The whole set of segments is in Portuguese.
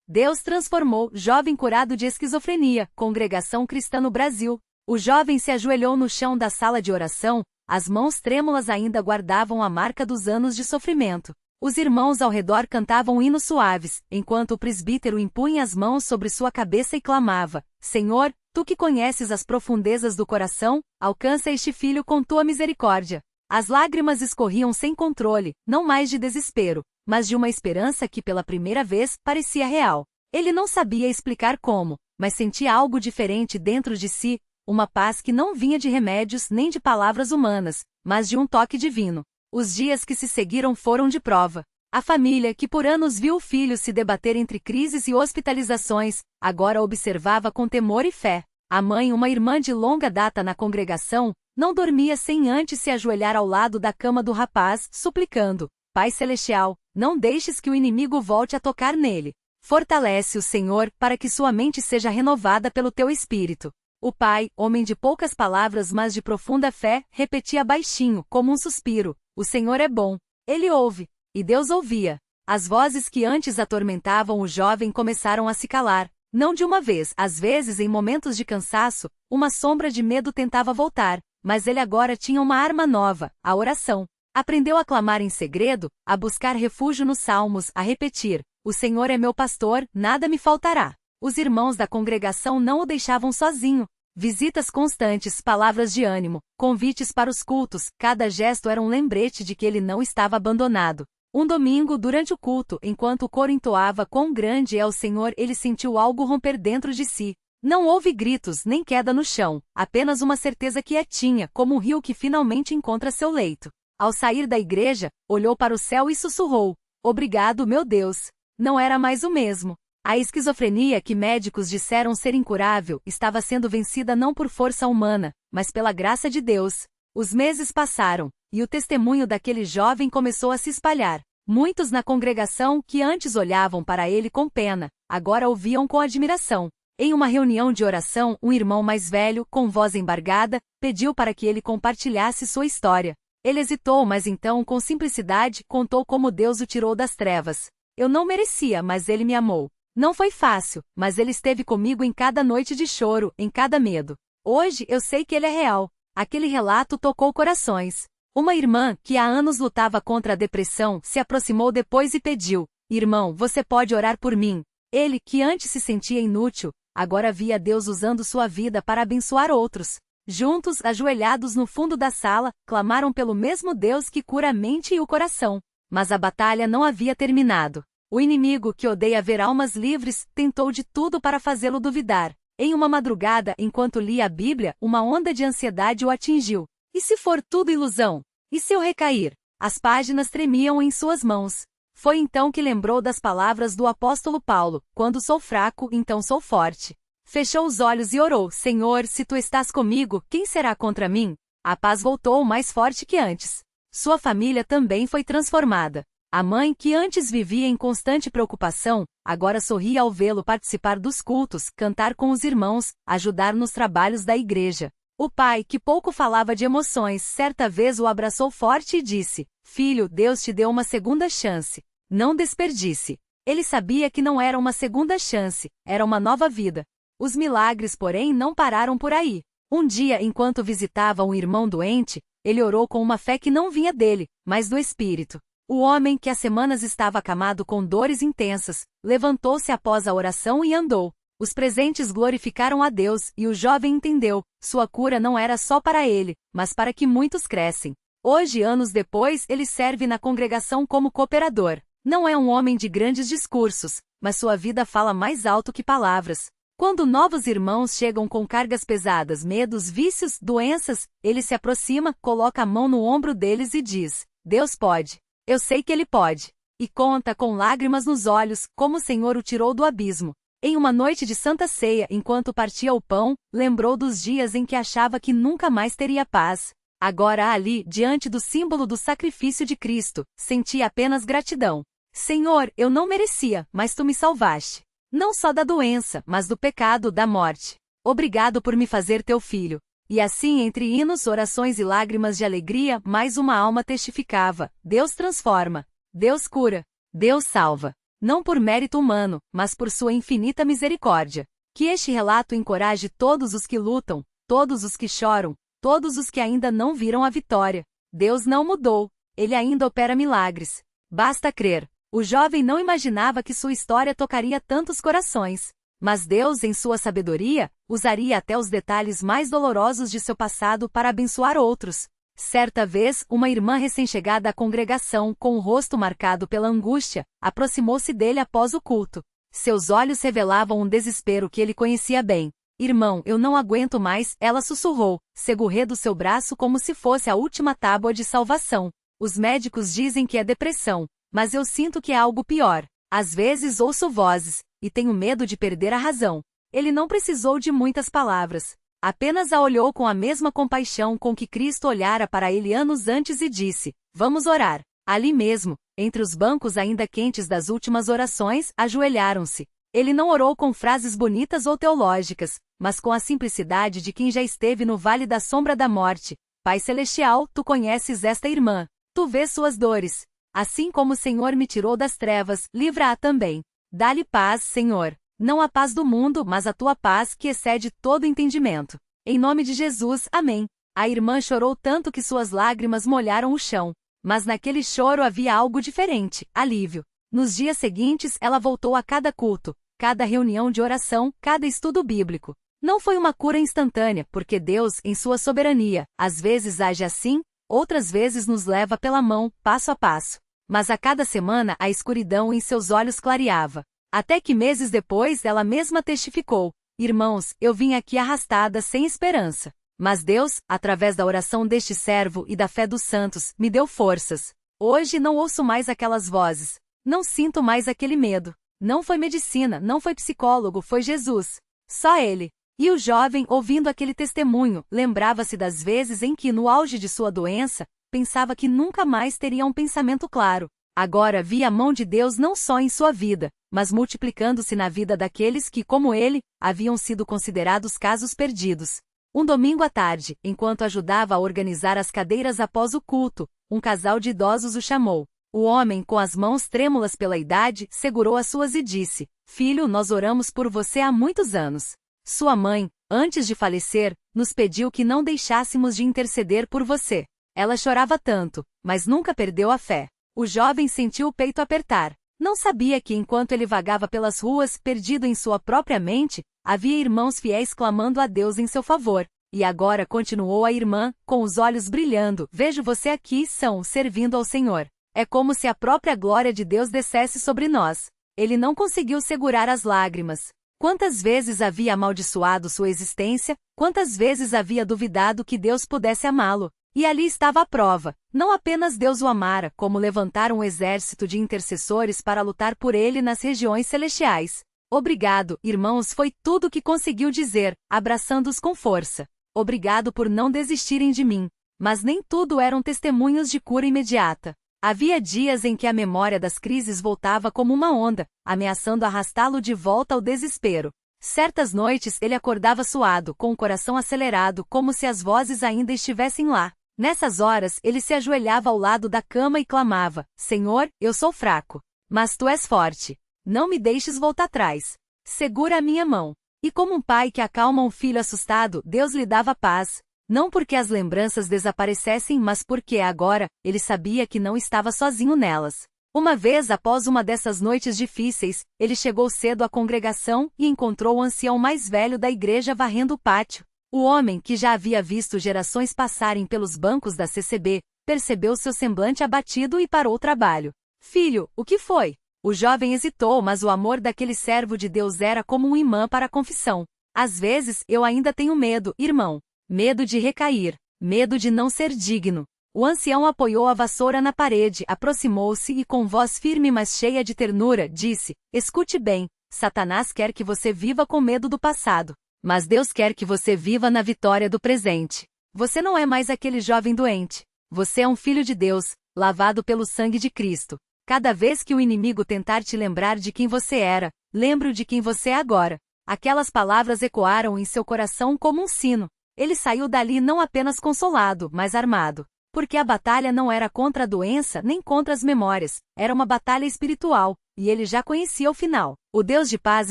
Deus transformou, jovem curado de esquizofrenia, Congregação Cristã no Brasil. O jovem se ajoelhou no chão da sala de oração, as mãos trêmulas ainda guardavam a marca dos anos de sofrimento. Os irmãos ao redor cantavam hinos suaves, enquanto o presbítero impunha as mãos sobre sua cabeça e clamava: Senhor, tu que conheces as profundezas do coração, alcança este filho com tua misericórdia. As lágrimas escorriam sem controle, não mais de desespero, mas de uma esperança que pela primeira vez parecia real. Ele não sabia explicar como, mas sentia algo diferente dentro de si, uma paz que não vinha de remédios nem de palavras humanas, mas de um toque divino. Os dias que se seguiram foram de prova. A família, que por anos viu o filho se debater entre crises e hospitalizações, agora observava com temor e fé. A mãe, uma irmã de longa data na congregação, não dormia sem antes se ajoelhar ao lado da cama do rapaz, suplicando: Pai Celestial, não deixes que o inimigo volte a tocar nele. Fortalece-o, Senhor, para que sua mente seja renovada pelo teu espírito. O pai, homem de poucas palavras mas de profunda fé, repetia baixinho, como um suspiro: O Senhor é bom. Ele ouve. E Deus ouvia. As vozes que antes atormentavam o jovem começaram a se calar. Não de uma vez, às vezes em momentos de cansaço, uma sombra de medo tentava voltar, mas ele agora tinha uma arma nova, a oração. Aprendeu a clamar em segredo, a buscar refúgio nos salmos, a repetir: O Senhor é meu pastor, nada me faltará. Os irmãos da congregação não o deixavam sozinho. Visitas constantes, palavras de ânimo, convites para os cultos, cada gesto era um lembrete de que ele não estava abandonado. Um domingo, durante o culto, enquanto o coro entoava quão grande é o Senhor, ele sentiu algo romper dentro de si. Não houve gritos, nem queda no chão, apenas uma certeza quietinha, como um rio que finalmente encontra seu leito. Ao sair da igreja, olhou para o céu e sussurrou: Obrigado, meu Deus. Não era mais o mesmo. A esquizofrenia que médicos disseram ser incurável estava sendo vencida não por força humana, mas pela graça de Deus. Os meses passaram, e o testemunho daquele jovem começou a se espalhar. Muitos na congregação, que antes olhavam para ele com pena, agora ouviam com admiração. Em uma reunião de oração, um irmão mais velho, com voz embargada, pediu para que ele compartilhasse sua história. Ele hesitou, mas então, com simplicidade, contou como Deus o tirou das trevas. Eu não merecia, mas ele me amou. Não foi fácil, mas ele esteve comigo em cada noite de choro, em cada medo. Hoje eu sei que ele é real. Aquele relato tocou corações. Uma irmã, que há anos lutava contra a depressão, se aproximou depois e pediu: Irmão, você pode orar por mim? Ele, que antes se sentia inútil, agora via Deus usando sua vida para abençoar outros. Juntos, ajoelhados no fundo da sala, clamaram pelo mesmo Deus que cura a mente e o coração. Mas a batalha não havia terminado. O inimigo, que odeia ver almas livres, tentou de tudo para fazê-lo duvidar. Em uma madrugada, enquanto lia a Bíblia, uma onda de ansiedade o atingiu. E se for tudo ilusão? E se eu recair? As páginas tremiam em suas mãos. Foi então que lembrou das palavras do apóstolo Paulo: Quando sou fraco, então sou forte. Fechou os olhos e orou: Senhor, se tu estás comigo, quem será contra mim? A paz voltou mais forte que antes. Sua família também foi transformada. A mãe, que antes vivia em constante preocupação, agora sorria ao vê-lo participar dos cultos, cantar com os irmãos, ajudar nos trabalhos da igreja. O pai, que pouco falava de emoções, certa vez o abraçou forte e disse: Filho, Deus te deu uma segunda chance. Não desperdice. Ele sabia que não era uma segunda chance, era uma nova vida. Os milagres, porém, não pararam por aí. Um dia, enquanto visitava um irmão doente, ele orou com uma fé que não vinha dele, mas do Espírito. O homem, que há semanas estava acamado com dores intensas, levantou-se após a oração e andou. Os presentes glorificaram a Deus, e o jovem entendeu: sua cura não era só para ele, mas para que muitos crescem. Hoje, anos depois, ele serve na congregação como cooperador. Não é um homem de grandes discursos, mas sua vida fala mais alto que palavras. Quando novos irmãos chegam com cargas pesadas, medos, vícios, doenças, ele se aproxima, coloca a mão no ombro deles e diz: Deus pode. Eu sei que Ele pode. E conta com lágrimas nos olhos, como o Senhor o tirou do abismo. Em uma noite de Santa Ceia, enquanto partia o pão, lembrou dos dias em que achava que nunca mais teria paz. Agora ali, diante do símbolo do sacrifício de Cristo, sentia apenas gratidão. Senhor, eu não merecia, mas Tu me salvaste. Não só da doença, mas do pecado, da morte. Obrigado por me fazer Teu filho. E assim, entre hinos, orações e lágrimas de alegria, mais uma alma testificava: Deus transforma, Deus cura, Deus salva. não por mérito humano, mas por sua infinita misericórdia. Que este relato encoraje todos os que lutam, todos os que choram, todos os que ainda não viram a vitória. Deus não mudou, Ele ainda opera milagres. Basta crer. O jovem não imaginava que sua história tocaria tantos corações. Mas Deus, em sua sabedoria, usaria até os detalhes mais dolorosos de seu passado para abençoar outros. Certa vez, uma irmã recém-chegada à congregação, com o rosto marcado pela angústia, aproximou-se dele após o culto. Seus olhos revelavam um desespero que ele conhecia bem. Irmão, eu não aguento mais, ela sussurrou, segurando seu braço como se fosse a última tábua de salvação. Os médicos dizem que é depressão, mas eu sinto que é algo pior. Às vezes ouço vozes, e tenho medo de perder a razão. Ele não precisou de muitas palavras. Apenas a olhou com a mesma compaixão com que Cristo olhara para ele anos antes e disse, vamos orar. Ali mesmo, entre os bancos ainda quentes das últimas orações, ajoelharam-se. Ele não orou com frases bonitas ou teológicas, mas com a simplicidade de quem já esteve no vale da sombra da morte. Pai Celestial, tu conheces esta irmã. Tu vês suas dores. Assim como o Senhor me tirou das trevas, livra-a também. Dá-lhe paz, Senhor. Não a paz do mundo, mas a tua paz que excede todo entendimento. Em nome de Jesus, amém. A irmã chorou tanto que suas lágrimas molharam o chão. Mas naquele choro havia algo diferente, alívio. Nos dias seguintes, ela voltou a cada culto, cada reunião de oração, cada estudo bíblico. Não foi uma cura instantânea, porque Deus, em sua soberania, às vezes age assim, outras vezes nos leva pela mão, passo a passo. Mas a cada semana a escuridão em seus olhos clareava. Até que meses depois ela mesma testificou, irmãos, eu vim aqui arrastada sem esperança. Mas Deus, através da oração deste servo e da fé dos santos, me deu forças. Hoje não ouço mais aquelas vozes. Não sinto mais aquele medo. Não foi medicina, não foi psicólogo, foi Jesus. Só Ele. E o jovem, ouvindo aquele testemunho, lembrava-se das vezes em que, no auge de sua doença, pensava que nunca mais teria um pensamento claro. Agora via a mão de Deus não só em sua vida, mas multiplicando-se na vida daqueles que, como ele, haviam sido considerados casos perdidos. Um domingo à tarde, enquanto ajudava a organizar as cadeiras após o culto, um casal de idosos o chamou. O homem, com as mãos trêmulas pela idade, segurou as suas e disse, filho, nós oramos por você há muitos anos. Sua mãe, antes de falecer, nos pediu que não deixássemos de interceder por você. Ela chorava tanto, mas nunca perdeu a fé. O jovem sentiu o peito apertar. Não sabia que enquanto ele vagava pelas ruas, perdido em sua própria mente, havia irmãos fiéis clamando a Deus em seu favor. E agora continuou a irmã, com os olhos brilhando, vejo você aqui, servindo ao Senhor. É como se a própria glória de Deus descesse sobre nós. Ele não conseguiu segurar as lágrimas. Quantas vezes havia amaldiçoado sua existência, quantas vezes havia duvidado que Deus pudesse amá-lo. E ali estava a prova. Não apenas Deus o amara, como levantar um exército de intercessores para lutar por ele nas regiões celestiais. Obrigado, irmãos, foi tudo o que conseguiu dizer, abraçando-os com força. Obrigado por não desistirem de mim. Mas nem tudo eram testemunhos de cura imediata. Havia dias em que a memória das crises voltava como uma onda, ameaçando arrastá-lo de volta ao desespero. Certas noites ele acordava suado, com o coração acelerado, como se as vozes ainda estivessem lá. Nessas horas, ele se ajoelhava ao lado da cama e clamava, Senhor, eu sou fraco. Mas tu és forte. Não me deixes voltar atrás. Segura a minha mão. E como um pai que acalma um filho assustado, Deus lhe dava paz. Não porque as lembranças desaparecessem, mas porque agora, ele sabia que não estava sozinho nelas. Uma vez após uma dessas noites difíceis, ele chegou cedo à congregação e encontrou o ancião mais velho da igreja varrendo o pátio. O homem, que já havia visto gerações passarem pelos bancos da CCB, percebeu seu semblante abatido e parou o trabalho. Filho, o que foi? O jovem hesitou, mas o amor daquele servo de Deus era como um imã para a confissão. Às vezes, eu ainda tenho medo, irmão. Medo de recair. Medo de não ser digno. O ancião apoiou a vassoura na parede, aproximou-se e com voz firme mas cheia de ternura, disse, escute bem, Satanás quer que você viva com medo do passado. Mas Deus quer que você viva na vitória do presente. Você não é mais aquele jovem doente. Você é um filho de Deus, lavado pelo sangue de Cristo. Cada vez que o inimigo tentar te lembrar de quem você era, lembre-o de quem você é agora. Aquelas palavras ecoaram em seu coração como um sino. Ele saiu dali não apenas consolado, mas armado. Porque a batalha não era contra a doença nem contra as memórias, era uma batalha espiritual, e ele já conhecia o final. O Deus de paz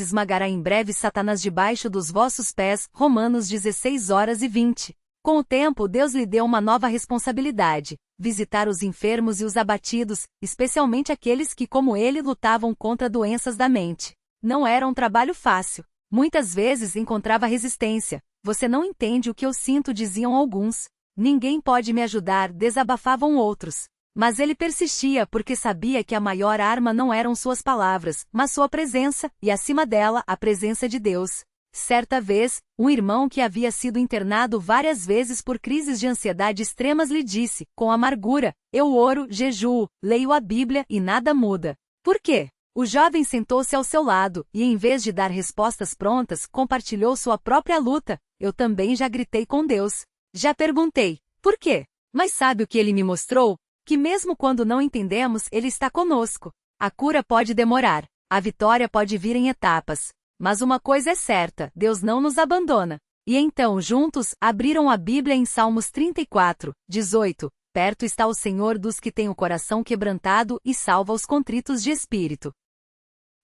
esmagará em breve Satanás debaixo dos vossos pés. Romanos 16:20. Com o tempo, Deus lhe deu uma nova responsabilidade: visitar os enfermos e os abatidos, especialmente aqueles que, como ele, lutavam contra doenças da mente. Não era um trabalho fácil. Muitas vezes encontrava resistência. Você não entende o que eu sinto, diziam alguns. Ninguém pode me ajudar, desabafavam outros. Mas ele persistia porque sabia que a maior arma não eram suas palavras, mas sua presença, e acima dela, a presença de Deus. Certa vez, um irmão que havia sido internado várias vezes por crises de ansiedade extremas lhe disse, com amargura: eu oro, jejuo, leio a Bíblia e nada muda. Por quê? O jovem sentou-se ao seu lado, e em vez de dar respostas prontas, compartilhou sua própria luta. Eu também já gritei com Deus. Já perguntei, por quê? Mas sabe o que ele me mostrou? Que mesmo quando não entendemos, ele está conosco. A cura pode demorar, a vitória pode vir em etapas. Mas uma coisa é certa, Deus não nos abandona. E então, juntos, abriram a Bíblia em Salmos 34:18. Perto está o Senhor dos que têm o coração quebrantado e salva os contritos de espírito.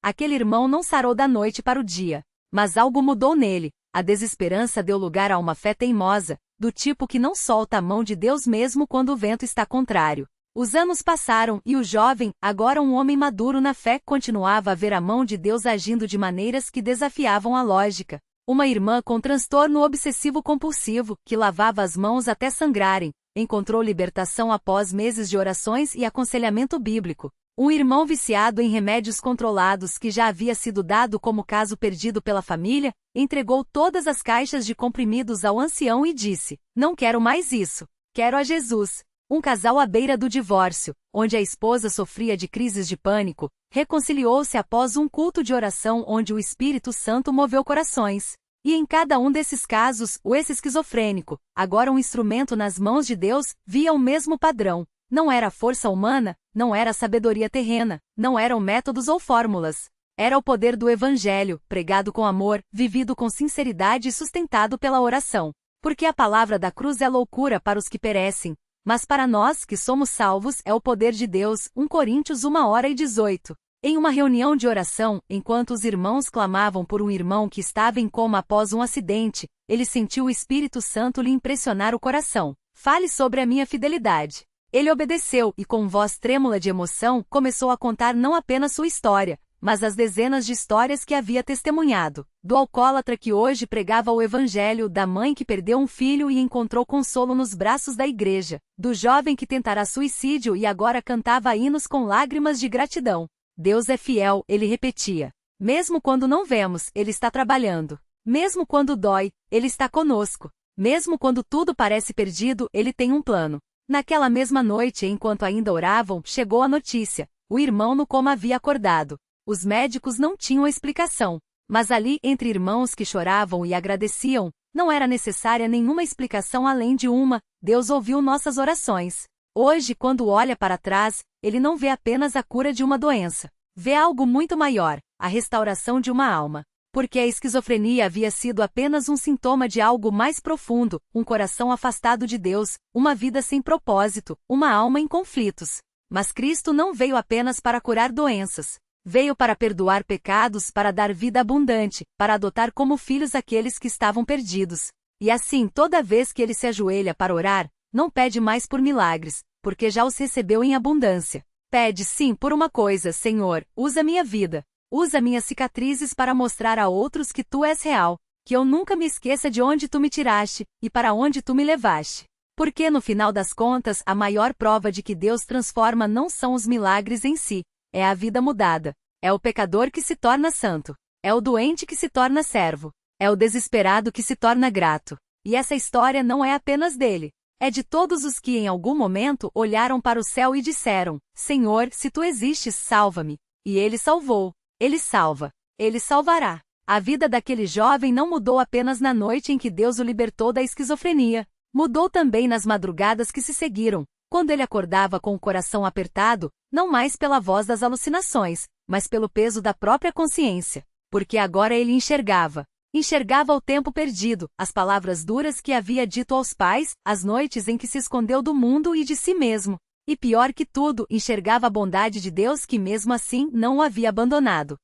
Aquele irmão não sarou da noite para o dia. Mas algo mudou nele. A desesperança deu lugar a uma fé teimosa, do tipo que não solta a mão de Deus mesmo quando o vento está contrário. Os anos passaram e o jovem, agora um homem maduro na fé, continuava a ver a mão de Deus agindo de maneiras que desafiavam a lógica. Uma irmã com transtorno obsessivo-compulsivo, que lavava as mãos até sangrarem, encontrou libertação após meses de orações e aconselhamento bíblico. Um irmão viciado em remédios controlados que já havia sido dado como caso perdido pela família, entregou todas as caixas de comprimidos ao ancião e disse: não quero mais isso, quero a Jesus. Um casal à beira do divórcio, onde a esposa sofria de crises de pânico, reconciliou-se após um culto de oração onde o Espírito Santo moveu corações. E em cada um desses casos, o ex-esquizofrênico, agora um instrumento nas mãos de Deus, via o mesmo padrão. Não era força humana, não era sabedoria terrena, não eram métodos ou fórmulas. Era o poder do Evangelho, pregado com amor, vivido com sinceridade e sustentado pela oração. Porque a palavra da cruz é loucura para os que perecem, mas para nós que somos salvos é o poder de Deus. 1 Coríntios 1:18. Em uma reunião de oração, enquanto os irmãos clamavam por um irmão que estava em coma após um acidente, ele sentiu o Espírito Santo lhe impressionar o coração. Fale sobre a minha fidelidade. Ele obedeceu e, com voz trêmula de emoção, começou a contar não apenas sua história, mas as dezenas de histórias que havia testemunhado. Do alcoólatra que hoje pregava o Evangelho, da mãe que perdeu um filho e encontrou consolo nos braços da igreja, do jovem que tentará suicídio e agora cantava hinos com lágrimas de gratidão. Deus é fiel, ele repetia. Mesmo quando não vemos, ele está trabalhando. Mesmo quando dói, ele está conosco. Mesmo quando tudo parece perdido, ele tem um plano. Naquela mesma noite, enquanto ainda oravam, chegou a notícia. O irmão no coma havia acordado. Os médicos não tinham explicação. Mas ali, entre irmãos que choravam e agradeciam, não era necessária nenhuma explicação além de uma: Deus ouviu nossas orações. Hoje, quando olha para trás, ele não vê apenas a cura de uma doença. Vê algo muito maior: a restauração de uma alma. Porque a esquizofrenia havia sido apenas um sintoma de algo mais profundo, um coração afastado de Deus, uma vida sem propósito, uma alma em conflitos. Mas Cristo não veio apenas para curar doenças. Veio para perdoar pecados, para dar vida abundante, para adotar como filhos aqueles que estavam perdidos. E assim, toda vez que ele se ajoelha para orar, não pede mais por milagres, porque já os recebeu em abundância. Pede sim por uma coisa: Senhor, usa minha vida. Usa minhas cicatrizes para mostrar a outros que tu és real, que eu nunca me esqueça de onde tu me tiraste, e para onde tu me levaste. Porque no final das contas, a maior prova de que Deus transforma não são os milagres em si, é a vida mudada. É o pecador que se torna santo. É o doente que se torna servo. É o desesperado que se torna grato. E essa história não é apenas dele. É de todos os que em algum momento olharam para o céu e disseram: Senhor, se tu existes, salva-me. E ele salvou. Ele salva. Ele salvará. A vida daquele jovem não mudou apenas na noite em que Deus o libertou da esquizofrenia. Mudou também nas madrugadas que se seguiram, quando ele acordava com o coração apertado, não mais pela voz das alucinações, mas pelo peso da própria consciência. Porque agora ele enxergava. Enxergava o tempo perdido, as palavras duras que havia dito aos pais, as noites em que se escondeu do mundo e de si mesmo. E pior que tudo, enxergava a bondade de Deus que mesmo assim não o havia abandonado.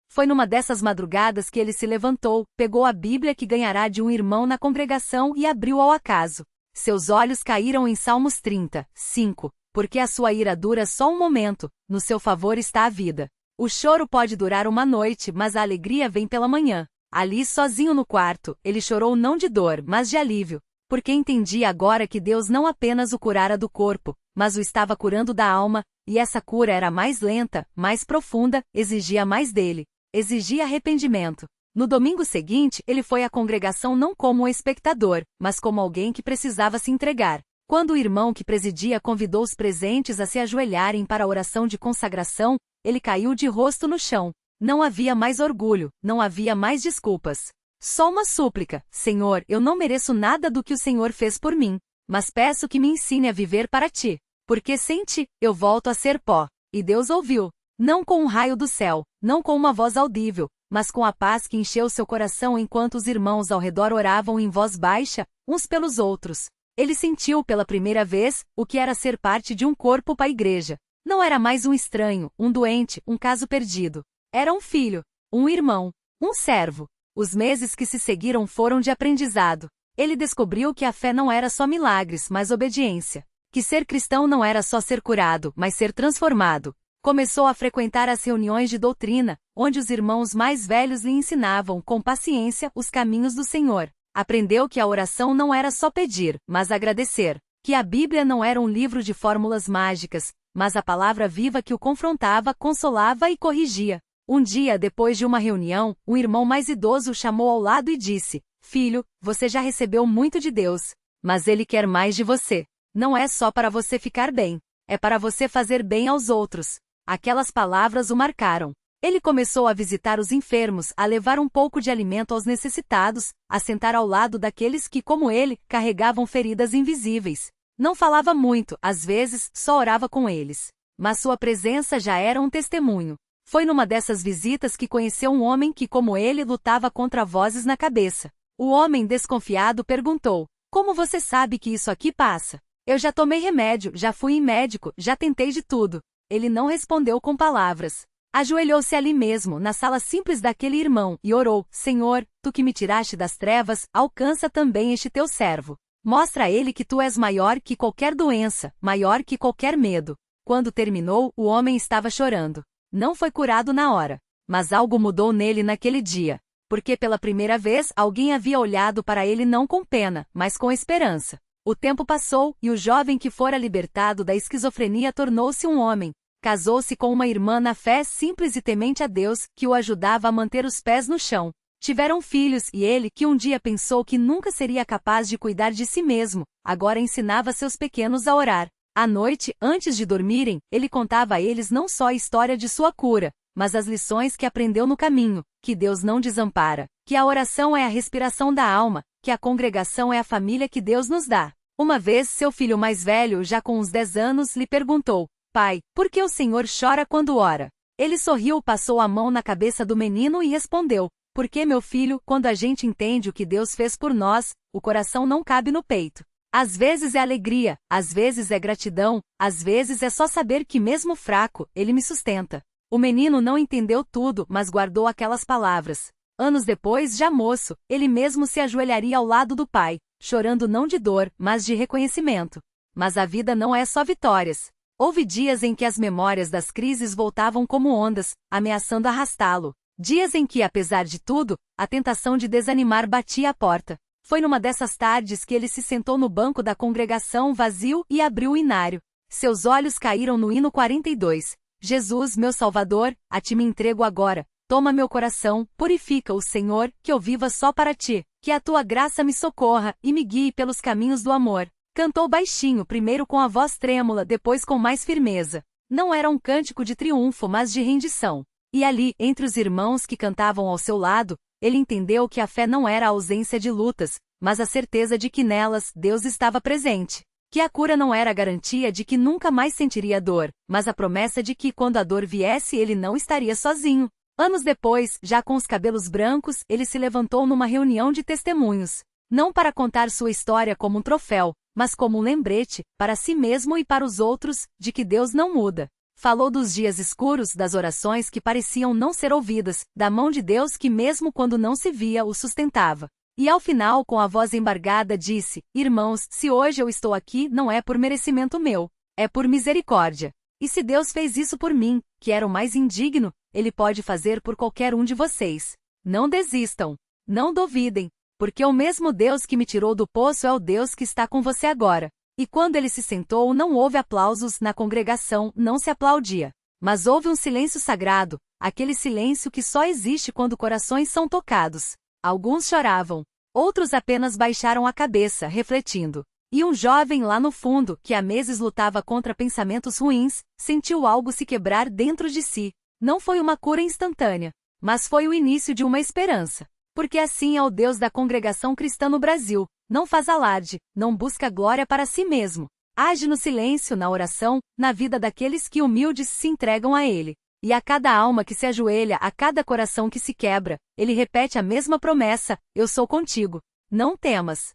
Foi numa dessas madrugadas que ele se levantou, pegou a Bíblia que ganhará de um irmão na congregação e abriu ao acaso. Seus olhos caíram em Salmos 30, 5. Porque a sua ira dura só um momento, no seu favor está a vida. O choro pode durar uma noite, mas a alegria vem pela manhã. Ali sozinho no quarto, ele chorou não de dor, mas de alívio, porque entendia agora que Deus não apenas o curara do corpo, mas o estava curando da alma, e essa cura era mais lenta, mais profunda, exigia mais dele. Exigia arrependimento. No domingo seguinte, ele foi à congregação não como um espectador, mas como alguém que precisava se entregar. Quando o irmão que presidia convidou os presentes a se ajoelharem para a oração de consagração, ele caiu de rosto no chão. Não havia mais orgulho, não havia mais desculpas. Só uma súplica: Senhor, eu não mereço nada do que o Senhor fez por mim, mas peço que me ensine a viver para ti, porque sem ti, eu volto a ser pó. E Deus ouviu, não com um raio do céu, não com uma voz audível, mas com a paz que encheu seu coração enquanto os irmãos ao redor oravam em voz baixa, uns pelos outros. Ele sentiu pela primeira vez o que era ser parte de um corpo para a igreja. Não era mais um estranho, um doente, um caso perdido. Era um filho, um irmão, um servo. Os meses que se seguiram foram de aprendizado. Ele descobriu que a fé não era só milagres, mas obediência. Que ser cristão não era só ser curado, mas ser transformado. Começou a frequentar as reuniões de doutrina, onde os irmãos mais velhos lhe ensinavam com paciência os caminhos do Senhor. Aprendeu que a oração não era só pedir, mas agradecer. Que a Bíblia não era um livro de fórmulas mágicas, mas a palavra viva que o confrontava, consolava e corrigia. Um dia, depois de uma reunião, um irmão mais idoso o chamou ao lado e disse: Filho, você já recebeu muito de Deus, mas Ele quer mais de você. Não é só para você ficar bem, é para você fazer bem aos outros. Aquelas palavras o marcaram. Ele começou a visitar os enfermos, a levar um pouco de alimento aos necessitados, a sentar ao lado daqueles que, como ele, carregavam feridas invisíveis. Não falava muito, às vezes, só orava com eles. Mas sua presença já era um testemunho. Foi numa dessas visitas que conheceu um homem que, como ele, lutava contra vozes na cabeça. O homem, desconfiado, perguntou: Como você sabe que isso aqui passa? Eu já tomei remédio, já fui em médico, já tentei de tudo. Ele não respondeu com palavras. Ajoelhou-se ali mesmo, na sala simples daquele irmão, e orou: Senhor, tu que me tiraste das trevas, alcança também este teu servo. Mostra a ele que tu és maior que qualquer doença, maior que qualquer medo. Quando terminou, o homem estava chorando. Não foi curado na hora, mas algo mudou nele naquele dia, porque pela primeira vez alguém havia olhado para ele não com pena, mas com esperança. O tempo passou, e o jovem que fora libertado da esquizofrenia tornou-se um homem. Casou-se com uma irmã na fé simples e temente a Deus, que o ajudava a manter os pés no chão. Tiveram filhos e ele, que um dia pensou que nunca seria capaz de cuidar de si mesmo, agora ensinava seus pequenos a orar. À noite, antes de dormirem, ele contava a eles não só a história de sua cura, mas as lições que aprendeu no caminho, que Deus não desampara, que a oração é a respiração da alma, que a congregação é a família que Deus nos dá. Uma vez, seu filho mais velho, já com uns 10 anos, lhe perguntou: Pai, por que o Senhor chora quando ora? Ele sorriu, passou a mão na cabeça do menino e respondeu: Porque, meu filho, quando a gente entende o que Deus fez por nós, o coração não cabe no peito. Às vezes é alegria, às vezes é gratidão, às vezes é só saber que mesmo fraco, Ele me sustenta. O menino não entendeu tudo, mas guardou aquelas palavras. Anos depois, já moço, ele mesmo se ajoelharia ao lado do pai, chorando não de dor, mas de reconhecimento. Mas a vida não é só vitórias. Houve dias em que as memórias das crises voltavam como ondas, ameaçando arrastá-lo. Dias em que, apesar de tudo, a tentação de desanimar batia à porta. Foi numa dessas tardes que ele se sentou no banco da congregação vazio e abriu o inário. Seus olhos caíram no hino 42. Jesus, meu Salvador, a ti me entrego agora. Toma meu coração, purifica-o, Senhor, que eu viva só para ti. Que a tua graça me socorra e me guie pelos caminhos do amor. Cantou baixinho, primeiro com a voz trêmula, depois com mais firmeza. Não era um cântico de triunfo, mas de rendição. E ali, entre os irmãos que cantavam ao seu lado, ele entendeu que a fé não era a ausência de lutas, mas a certeza de que nelas Deus estava presente. Que a cura não era a garantia de que nunca mais sentiria dor, mas a promessa de que quando a dor viesse ele não estaria sozinho. Anos depois, já com os cabelos brancos, ele se levantou numa reunião de testemunhos. Não para contar sua história como um troféu, mas como um lembrete, para si mesmo e para os outros, de que Deus não muda. Falou dos dias escuros, das orações que pareciam não ser ouvidas, da mão de Deus que mesmo quando não se via o sustentava. E ao final, com a voz embargada, disse: Irmãos, se hoje eu estou aqui, não é por merecimento meu, é por misericórdia. E se Deus fez isso por mim, que era o mais indigno, Ele pode fazer por qualquer um de vocês. Não desistam. Não duvidem. Porque o mesmo Deus que me tirou do poço é o Deus que está com você agora. E quando ele se sentou, não houve aplausos na congregação, não se aplaudia. Mas houve um silêncio sagrado, aquele silêncio que só existe quando corações são tocados. Alguns choravam. Outros apenas baixaram a cabeça, refletindo. E um jovem lá no fundo, que há meses lutava contra pensamentos ruins, sentiu algo se quebrar dentro de si. Não foi uma cura instantânea, mas foi o início de uma esperança. Porque assim é o Deus da congregação cristã no Brasil. Não faz alarde, não busca glória para si mesmo. Age no silêncio, na oração, na vida daqueles que humildes se entregam a Ele. E a cada alma que se ajoelha, a cada coração que se quebra, Ele repete a mesma promessa: Eu sou contigo. Não temas.